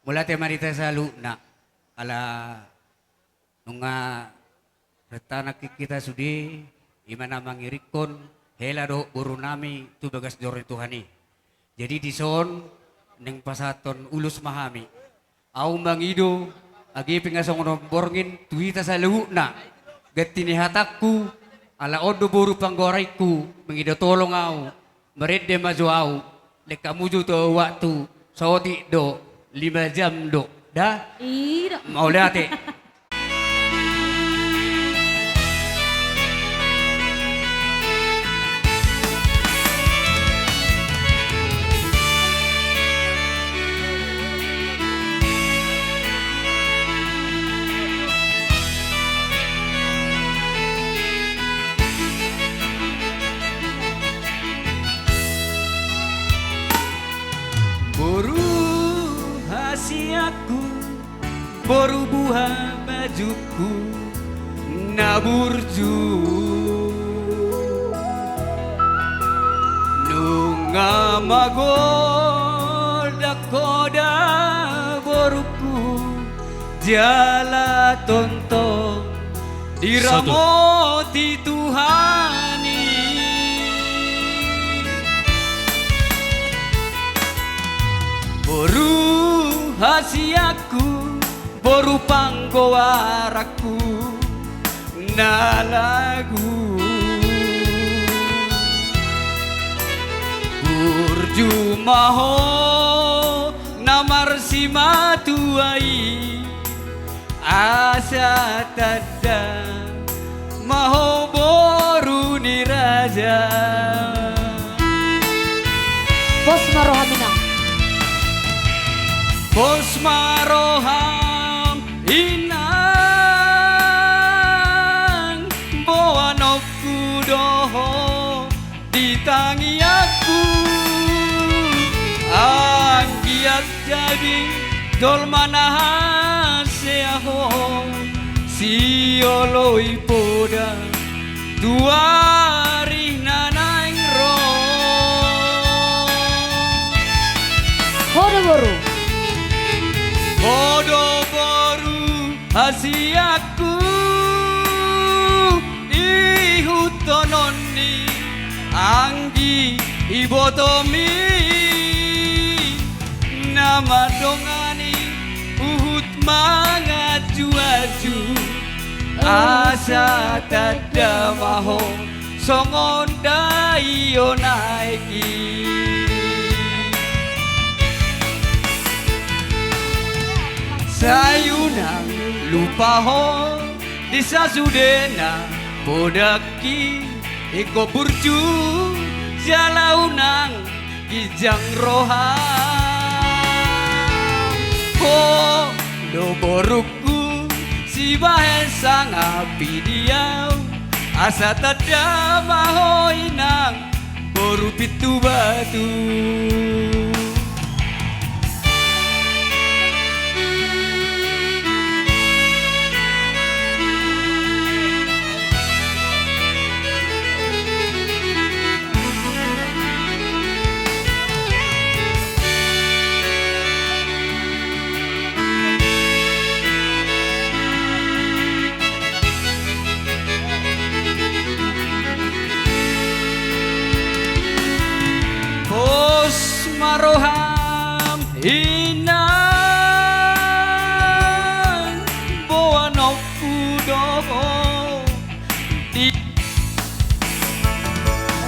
Mula te marita sa luna ala nunga retana kita sudi imana mangirikon hela do buru nami tu bagas dore Tuhani. Jadi di son neng pasaton ulus mahami. Au mangido agi pingasong nomborngin tuita sa luna. Gatini hatakku ala odo buru panggoraiku mengido tolong au merede maju au leka muju to waktu saudi do 5 jam do dah Iya. mau lihat eh. Boru hasiaku, boru buah bajuku, naburju. Nunga magoda koda boruku, jala tontong diramoti Tuhani. Boru hasiaku, boru panggowaraku, nalagu. Burju maho namar si matuai, asa tada maho boru ni raja. Bos marohaminang. Bos maroham inang boanoku doho ditangi aku anggiat jadi dol manahan seaho sioloi poda duari nanaing ro Hodo boru. Bodo boru hasiaku ihutononi anggi ibotomi nama dongani uhut mangaju-aju asa tada maho songon dayo naiki. Sayunang lupa ho di sasudena podaki iko burju jalaunang kijang roham ho do boruku si bahesa ngapi diau asa tada maho inang boru pitu batu. Maroham inang boanoku doho di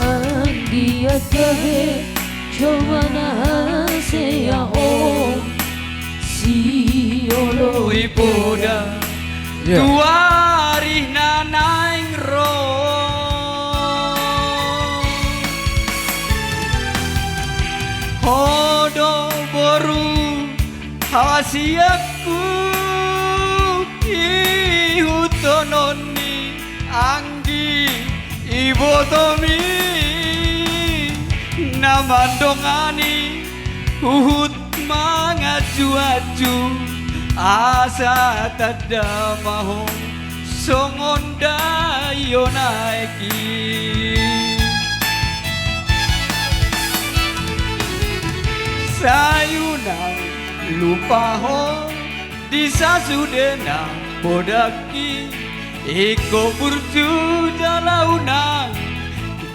Anggia gahe jomana sea om siolo ipoda duari nanaing ro Hodo boru hasiaku ihutononi anggi ibotomi namandongani uhut mangaju-aju asa tada maho songon dayo naiki. Sayunang lupa ho disa sudena podaki iko burju jalauna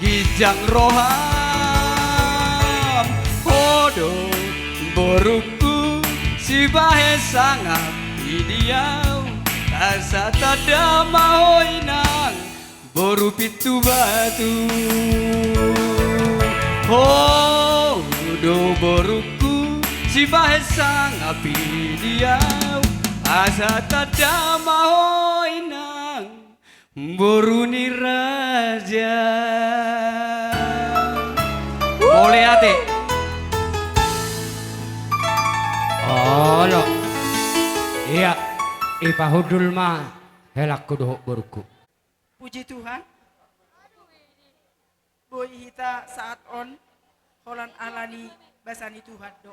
gijang roham hodo boruku si bahe sangat idiau asa tada mahoinang boru pitu batu hodo boruku si bahe sangat idiau asa tada mahoinang boru ni raja boleh ate Olo. Iya, ipahudul mah helak kudu boruku. Puji Tuhan. Boy hita saat on holan alani basani Tuhan do.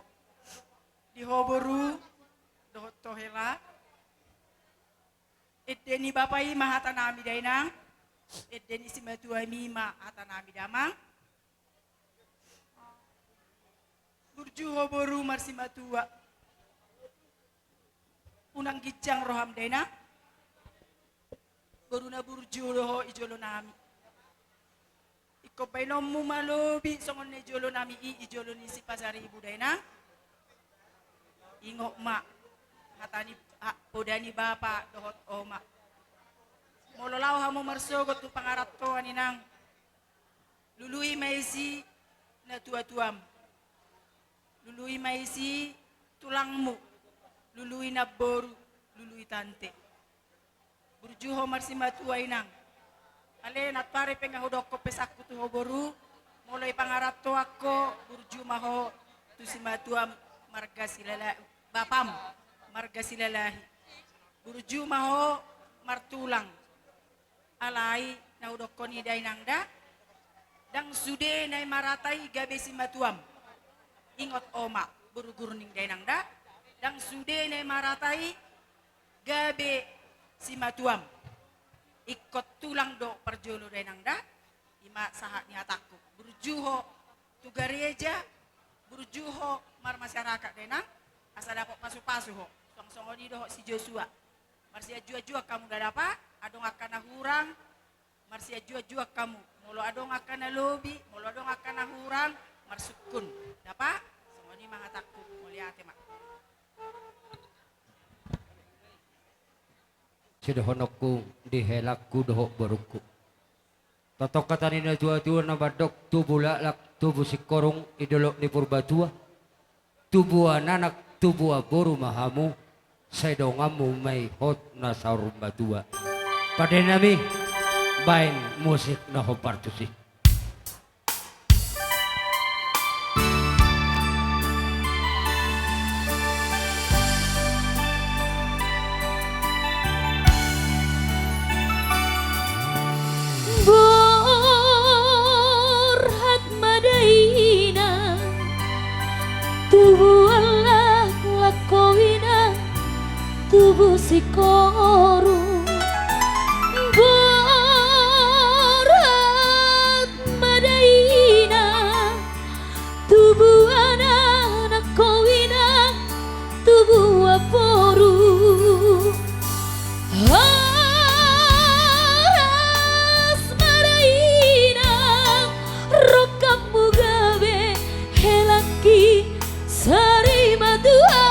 Di hoboru do tohela. Edeni bapai mahatanami dainang. Edeni simatuami mahatanami damang. Burju hoboru marsimatua. Unang gijang roham dena boruna burju roho ijolo nami iko bainomu malobi songon ijolo nami ijolo ni si pasari ibu dena ingok ma hatani podani bapa dohot oma mololau hamu marsogot tu pangarat to aninang lului maisi na tua-tuam lului maisi tulangmu lului na boru, lului tante. Burjuho marsimatu ainang. Ale nat pare pengahodok ko pesakku tu boru, mulai pangarap to ako burju maho tu simatuam marga silala bapam marga silalahi. Burju maho martulang. Alai na hodok ko ni dainang da. Dang sude na maratai gabe simatuam. Ingot oma burugurning dainang da. Dang sude ne maratai gabe si matuam ikot tulang do perjolo denang da ima sahat ni hatakku burjuho tu gareja burjuho mar masyarakat denang asa dapat pasu-pasu ho song-song ni do si Joshua marsia jua-jua kamu da dapat adong akan hurang marsia jua-jua kamu molo adong akan lobi molo adong akan hurang marsukun dapat song ni mangatakku mulia tema Sidohonokku dihelakku dohok boruku. Tatok kata nina tua-tua na badok tubuh lalak tubuh sikorong idolok ni purbatua. Tubuh anak tubuh boru mahamu sedongamu may hot na sarum batua. Pada nami bain musik na hopartusi. Borhat madaina tubuh Allah lakowina tubuh sikoru Borhat madaina tubuh anak kowina tubuh aporu Sari madua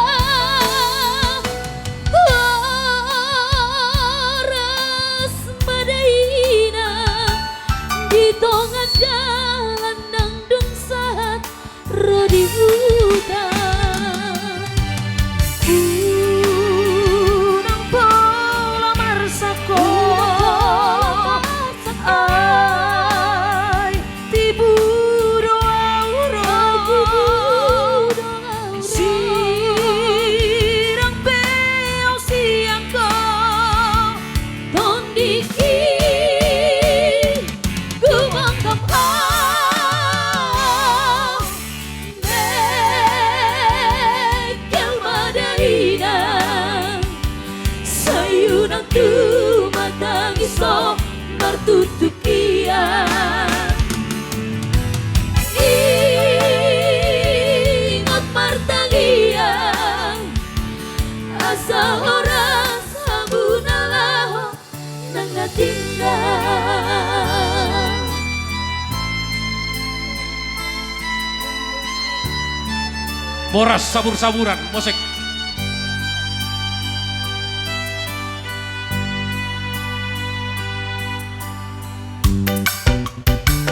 Boras sabur-saburan musik.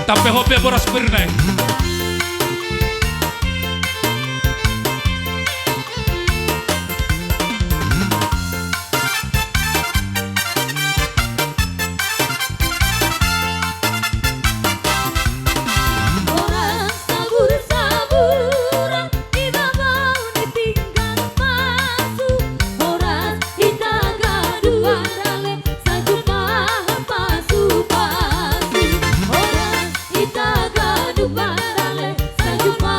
Tape hope boras pirne. Orang sabur-saburan Iba mau ditinggal pasu Orang kita gaduh Dale sajupa pasu-pasu Orang kita gaduh Dale sajupa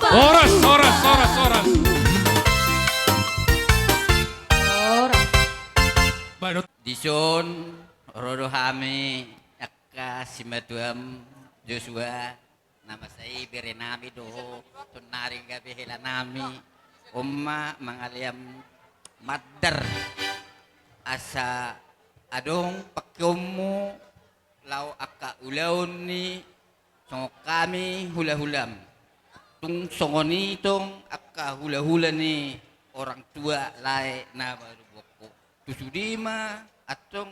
pasu Oras. Orang Badut. Dison rodo hame akka simatuam Joshua nama saya berenami doho tunaring gabi hela nami umma mangaliam madar asa adong pakyomu lau akka ulaun ni songo kami hula-hulam tung songoni tong akka hula-hula ni orang tua lae na baru boko tusudima atong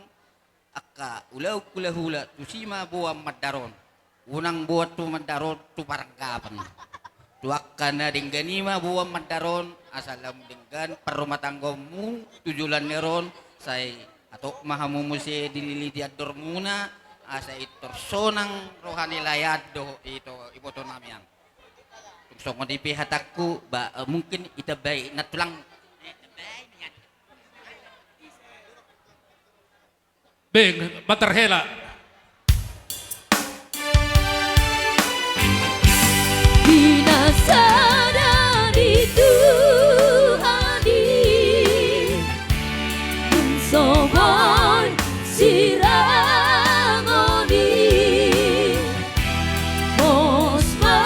akka ulau hula-hula tusima buam madaron unang buat tu madaron tu parangkapan tu akkana dingganima buam madaron asalam dinggan perumah tanggomu tujulan neron say atau mahamu musi dilili diador muna asa itor sonang rohani layado itu iboto namian songo di pihatakku ba mungkin ita baik na tulang Beng baterhela. binasa dari Tuhan Somoy sirangoni Mosma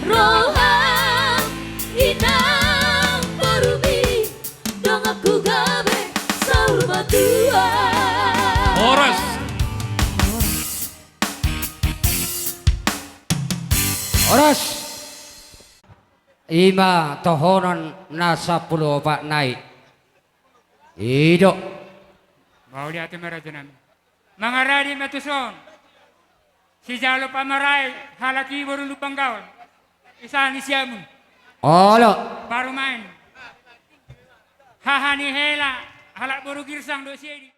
rohan inang perumi dong aku gabe saur batua Oras. Oras. Ima tohonan nasa pulau pak naik. Ido. Mau lihat merajunan. Mangaradi metuson. Si jalo pamarai halaki baru lupang gaul. Isani siamu Olo. baru main. Hahani hela halak baru girsang do siedi.